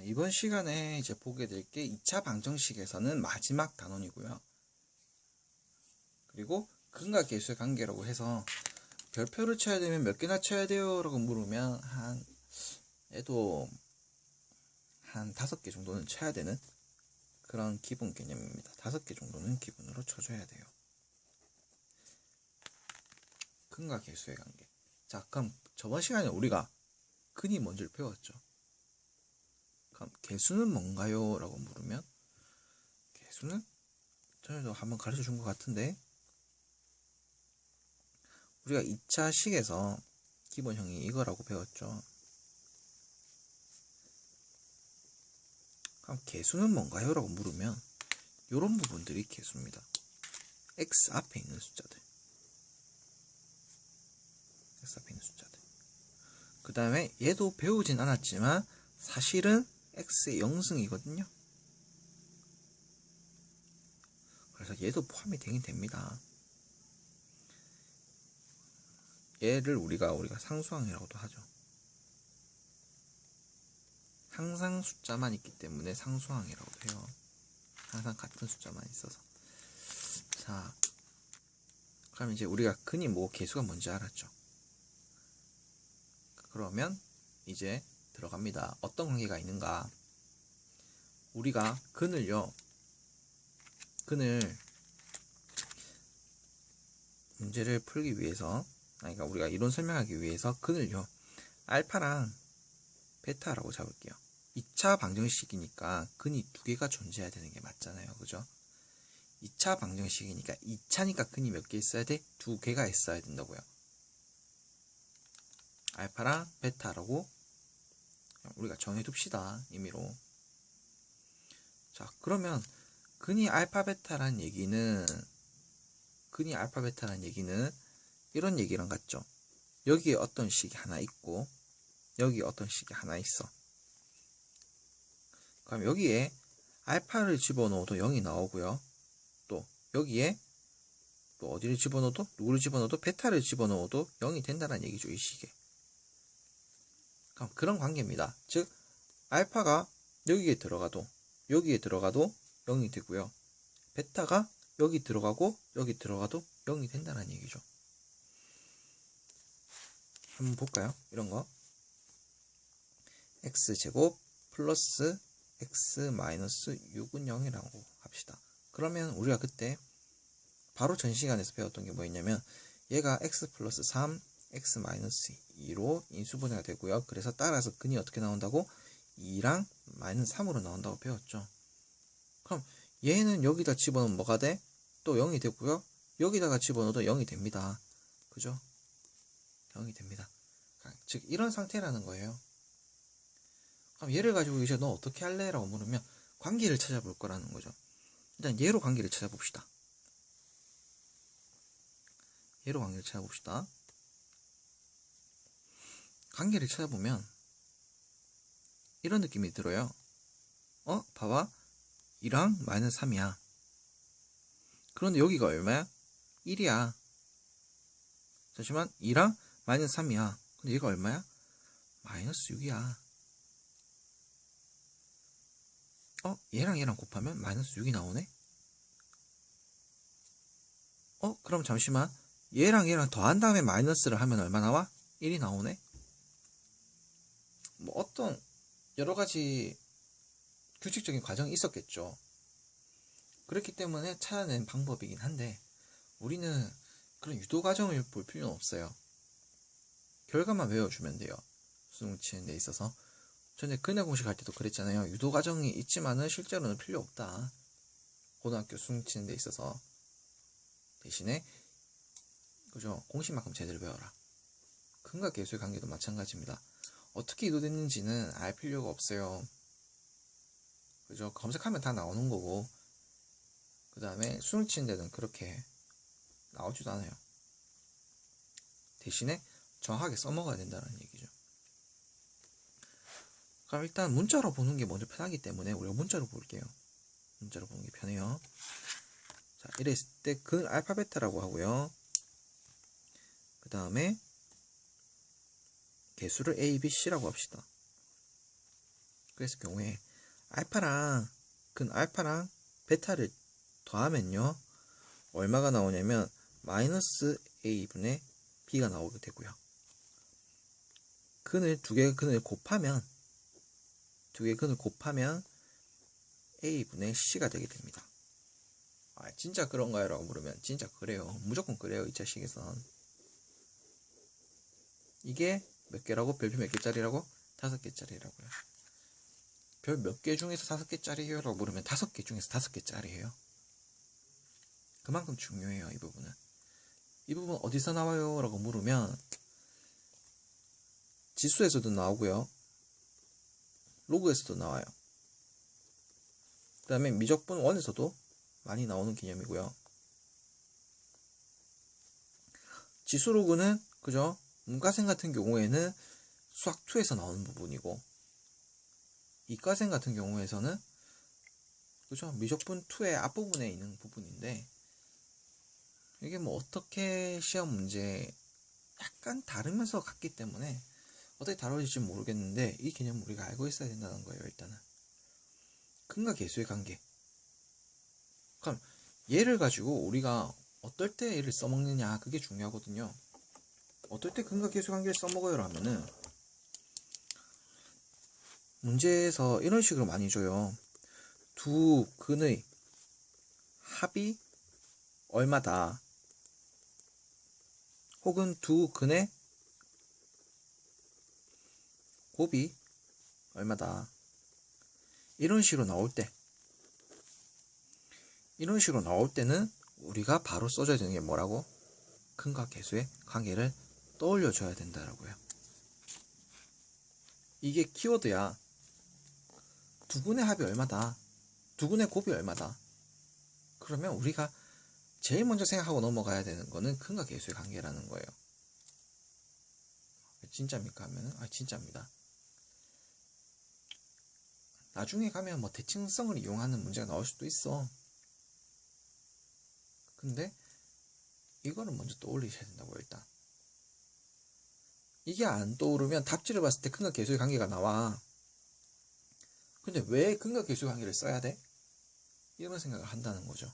이번 시간에 이제 보게 될 게 2차 방정식에서는 마지막 단원이고요. 그리고 근과 계수의 관계라고 해서 별표를 쳐야 되면 몇 개나 쳐야 돼요? 라고 물으면 얘도 한 5개 정도는 쳐야 되는 그런 기본 개념입니다. 5개 정도는 기본으로 쳐줘야 돼요. 근과 계수의 관계. 자, 그럼 저번 시간에 우리가 근이 뭔지를 배웠죠. 그럼 계수는 뭔가요? 라고 물으면 계수는 전에도 한번 가르쳐 준 것 같은데 우리가 2차 식에서 기본형이 이거라고 배웠죠. 그럼 계수는 뭔가요? 라고 물으면 이런 부분들이 계수입니다. x 앞에 있는 숫자들. x 앞에 있는 숫자들. 그 다음에 얘도 배우진 않았지만 사실은 x의 0승이거든요. 그래서 얘도 포함이 되긴 됩니다. 얘를 우리가 상수항이라고도 하죠. 항상 숫자만 있기 때문에 상수항이라고도 해요. 항상 같은 숫자만 있어서. 자, 그럼 이제 우리가 근이 뭐 계수가 뭔지 알았죠. 그러면 이제 들어갑니다. 어떤 관계가 있는가? 우리가 근을 문제를 풀기 위해서, 그러니까 우리가 이론 설명하기 위해서 근을요 알파랑 베타라고 잡을게요. 2차 방정식이니까 근이 2개가 존재해야 되는 게 맞잖아요. 그죠? 2차 방정식이니까 2차니까 근이 몇 개 있어야 돼? 2개가 있어야 된다고요. 알파랑 베타라고 우리가 정해둡시다. 임의로. 자, 그러면 근이 알파 베타라는 얘기는 이런 얘기랑 같죠. 여기에 어떤 식이 하나 있고 여기에 어떤 식이 하나 있어. 그럼 여기에 알파를 집어넣어도 0이 나오고요. 또 여기에 또 어디를 집어넣어도 누구를 집어넣어도 베타를 집어넣어도 0이 된다는 얘기죠. 이 식에. 그럼 그런 관계입니다. 즉 알파가 여기에 들어가도 0이 되고요. 베타가 여기 들어가도 0이 된다는 얘기죠. 한번 볼까요? 이런 거. x제곱 플러스 x 마이너스 6은 0이라고 합시다. 그러면 우리가 그때 바로 전 시간에서 배웠던 게 뭐였냐면 얘가 x 플러스 3, x 마이너스 2로 인수분해가 되고요. 그래서 따라서 근이 어떻게 나온다고? 2랑 마이너스 3으로 나온다고 배웠죠. 그럼 얘는 여기다 집어넣으면 뭐가 돼? 또 0이 되고요. 여기다가 집어넣어도 0이 됩니다. 그죠? 0이 됩니다. 즉 이런 상태라는 거예요. 그럼 얘를 가지고 이제 너 어떻게 할래? 라고 물으면 관계를 찾아볼 거라는 거죠. 일단 얘로 관계를 찾아봅시다. 관계를 찾아보면 이런 느낌이 들어요. 봐봐. 2랑 마이너스 3이야. 그런데 여기가 얼마야? 1이야. 잠시만. 2랑 마이너스 3이야. 근데 얘가 얼마야? 마이너스 6이야. 얘랑 곱하면 마이너스 6이 나오네? 그럼 잠시만. 얘랑 더한 다음에 마이너스를 하면 얼마 나와? 1이 나오네? 뭐 어떤 여러가지 규칙적인 과정이 있었겠죠. 그렇기 때문에 찾아낸 방법이긴 한데 우리는 그런 유도 과정을 볼 필요는 없어요. 결과만 외워주면 돼요. 수능 치는 데 있어서. 전에 근의 공식 할 때도 그랬잖아요. 유도 과정이 있지만은 실제로는 필요 없다. 고등학교 수능 치는 데 있어서. 대신에 그죠? 공식만큼 제대로 배워라. 근과 계수의 관계도 마찬가지입니다. 어떻게 유도됐는지는 알 필요가 없어요. 그죠? 검색하면 다 나오는 거고 그 다음에 수능 치는 데는 그렇게 나오지도 않아요. 대신에 정확하게 써먹어야 된다는 얘기죠. 그럼 일단 문자로 보는 게 먼저 편하기 때문에 우리가 문자로 볼게요. 문자로 보는 게 편해요. 자, 이랬을 때 근 알파 베타라고 하고요. 그 다음에 개수를 A, B, C라고 합시다. 그랬을 경우에 알파랑 근 알파랑 베타를 더하면요. 얼마가 나오냐면 마이너스 a분의 b가 나오게 되고요. 두 개의 근을 곱하면 a분의 c가 되게 됩니다. 진짜 그런가요? 라고 물으면 진짜 그래요. 무조건 그래요. 이 자식에선. 이게 몇 개라고? 별표 몇 개짜리라고? 5개짜리라고요. 별 몇 개 중에서 5개짜리예요? 라고 물으면 5개 중에서 5개짜리예요. 그만큼 중요해요. 이 부분은. 이 부분 어디서 나와요? 라고 물으면 지수에서도 나오고요. 로그에서도 나와요. 그 다음에 미적분 1에서도 많이 나오는 개념이고요. 지수 로그는 그죠? 문과생 같은 경우에는 수학 2에서 나오는 부분이고, 이과생 같은 경우에서는 그죠? 미적분 2의 앞부분에 있는 부분인데, 이게 뭐 어떻게 시험 문제 약간 다르면서 같기 때문에 어떻게 다뤄질지 모르겠는데, 이 개념 우리가 알고 있어야 된다는 거예요. 일단은 근과 계수의 관계. 그럼 얘를 가지고 우리가 어떨 때 얘를 써먹느냐, 그게 중요하거든요. 어떨 때 근과 계수 관계를 써먹어요? 라면은 문제에서 이런 식으로 많이 줘요. 두 근의 합이 얼마다, 혹은 두 근의 곱이 얼마다, 이런 식으로 나올 때는 우리가 바로 써줘야 되는 게 뭐라고? 근과 계수의 관계를 떠올려줘야 된다라고요. 이게 키워드야. 두 근의 합이 얼마다, 두 근의 곱이 얼마다. 그러면 우리가 제일 먼저 생각하고 넘어가야 되는 거는 근과 계수의 관계라는 거예요. 진짜입니까? 하면 진짜입니다. 나중에 가면 뭐 대칭성을 이용하는 문제가 나올 수도 있어. 근데 이거는 먼저 떠올리셔야 된다고. 일단 이게 안 떠오르면 답지를 봤을 때 근과 계수의 관계가 나와. 근데 왜 근과 계수의 관계를 써야 돼? 이런 생각을 한다는 거죠.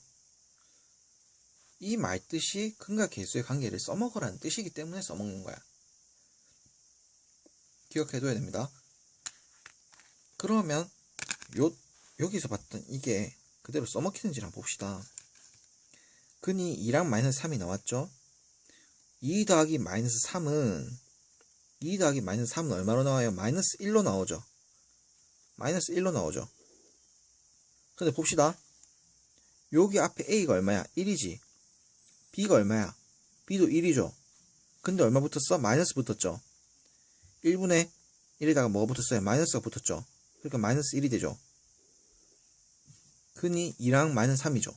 이 말뜻이 근과 계수의 관계를 써먹으라는 뜻이기 때문에 써먹는 거야. 기억해둬야 됩니다. 그러면 여기서 봤던 이게 그대로 써먹히는지 한번 봅시다. 근이 2랑 마이너스 3이 나왔죠. 2 더하기 마이너스 3은 얼마로 나와요? 마이너스 1로 나오죠. 근데 봅시다. 여기 앞에 A가 얼마야? 1이지. B가 얼마야? B도 1이죠. 근데 얼마 붙었어? 마이너스 붙었죠. 1분의 1에다가 뭐가 붙었어요? 마이너스가 붙었죠. 그러니까 마이너스 1이 되죠. 근이 2랑 마이너스 3이죠.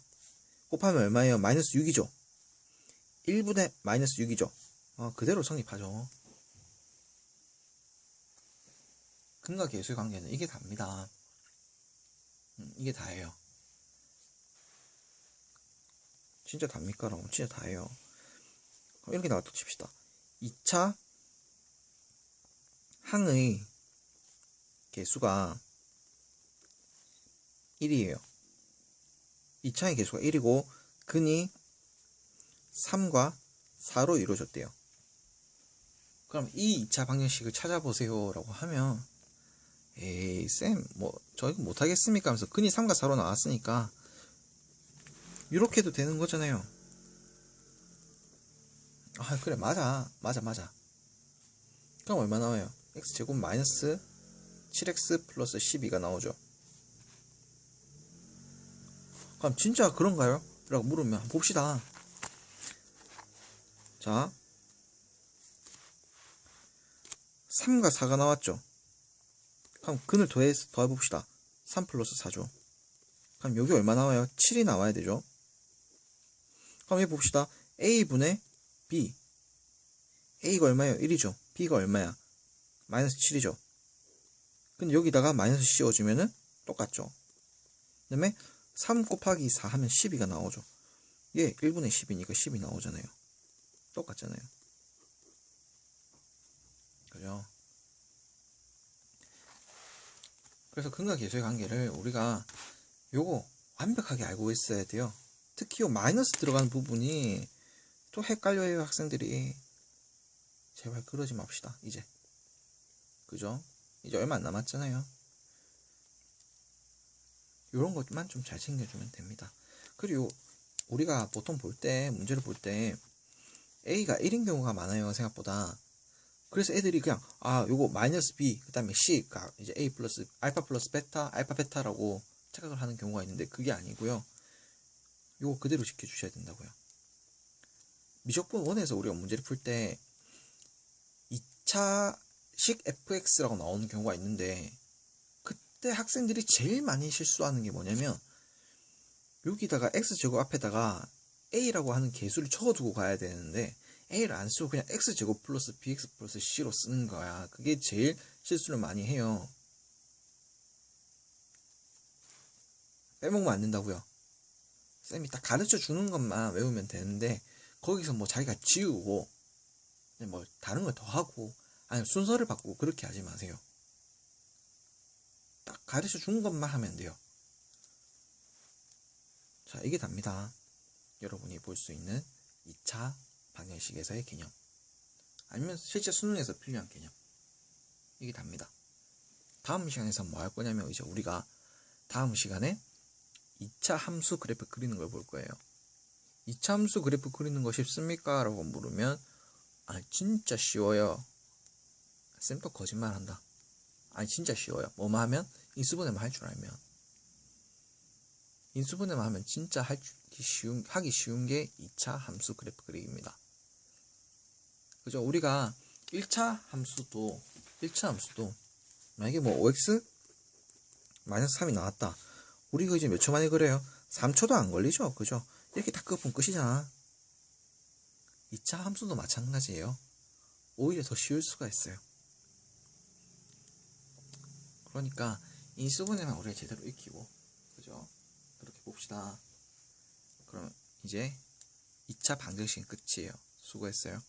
곱하면 얼마예요? 마이너스 6이죠. 1분의 마이너스 6이죠. 그대로 성립하죠. 근과 계수의 관계는 이게 답니다. 이게 다예요. 진짜 답니까? 라고 진짜 다예요. 이렇게 나왔다 칩시다. 2차 항의 개수가 1이에요. 2차의 개수가 1이고 근이 3과 4로 이루어졌대요. 그럼 이 2차 방정식을 찾아보세요 라고 하면, 에이 쌤 저 이거 못하겠습니까? 하면서 근이 3과 4로 나왔으니까 이렇게 해도 되는 거잖아요. 그래 맞아. 그럼 얼마 나와요? x제곱 마이너스 7x 플러스 12가 나오죠. 그럼 진짜 그런가요? 라고 물으면 한번 봅시다. 자, 3과 4가 나왔죠. 그럼 근을 더해봅시다. 3 플러스 4죠. 그럼 여기 얼마 나와요? 7이 나와야 되죠. 그럼 여기 봅시다. A분의 B. A가 얼마예요? 1이죠. B가 얼마야? 마이너스 7이죠. 근데 여기다가 마이너스 씌워주면은 똑같죠. 그 다음에 3 곱하기 4 하면 12가 나오죠. 얘 1분의 10이니까 10이 나오잖아요. 똑같잖아요. 그죠? 그래서 근과 계수의 관계를 우리가 요거 완벽하게 알고 있어야 돼요. 특히 요 마이너스 들어가는 부분이 또 헷갈려요, 학생들이. 제발 그러지 맙시다, 이제. 그죠? 이제 얼마 안 남았잖아요. 요런 것만 좀 잘 챙겨주면 됩니다. 그리고 우리가 보통 문제를 볼 때 A가 1인 경우가 많아요, 생각보다. 그래서 애들이 그냥 요거 마이너스 B 그 다음에 C가 이제 A 플러스 알파 플러스 베타 알파 베타라고 착각을 하는 경우가 있는데 그게 아니고요. 요거 그대로 지켜주셔야 된다고요. 미적분 1에서 우리가 문제를 풀 때 2차식 fx라고 나오는 경우가 있는데 그때 학생들이 제일 많이 실수하는 게 뭐냐면 여기다가 x제곱 앞에다가 a라고 하는 개수를 적어두고 가야 되는데 a를 안 쓰고 그냥 x제곱 플러스 bx 플러스 c로 쓰는 거야. 그게 제일 실수를 많이 해요. 빼먹으면 안 된다고요. 쌤이 딱 가르쳐 주는 것만 외우면 되는데 거기서 뭐 자기가 지우고 뭐 다른 걸 더 하고 아니 순서를 바꾸고 그렇게 하지 마세요. 딱 가르쳐 준 것만 하면 돼요. 자, 이게 답니다. 여러분이 볼 수 있는 2차 방정식에서의 개념. 아니면 실제 수능에서 필요한 개념. 이게 답니다. 다음 시간에서 뭐 할 거냐면 이제 우리가 다음 시간에 2차 함수 그래프 그리는 걸 볼 거예요. 2차 함수 그래프 그리는 거 쉽습니까? 라고 물으면 진짜 쉬워요. 쌤 또 거짓말 한다. 진짜 쉬워요. 뭐만 하면 인수분해만 할 줄 알면. 인수분해만 하면 진짜 하기 쉬운 게 2차 함수 그래프 그리기입니다. 그죠? 우리가 1차 함수도 만약에 뭐 5x 마이너스 3이 나왔다. 우리 이거 이제 몇 초 만에 그래요? 3초도 안 걸리죠? 그죠? 이렇게 딱 끄면 끝이잖아. 2차 함수도 마찬가지예요. 오히려 더 쉬울 수가 있어요. 그러니까 인수분해만 우리가 제대로 익히고, 그죠? 그렇게 봅시다. 그럼 이제 2차 방정식은 끝이에요. 수고했어요.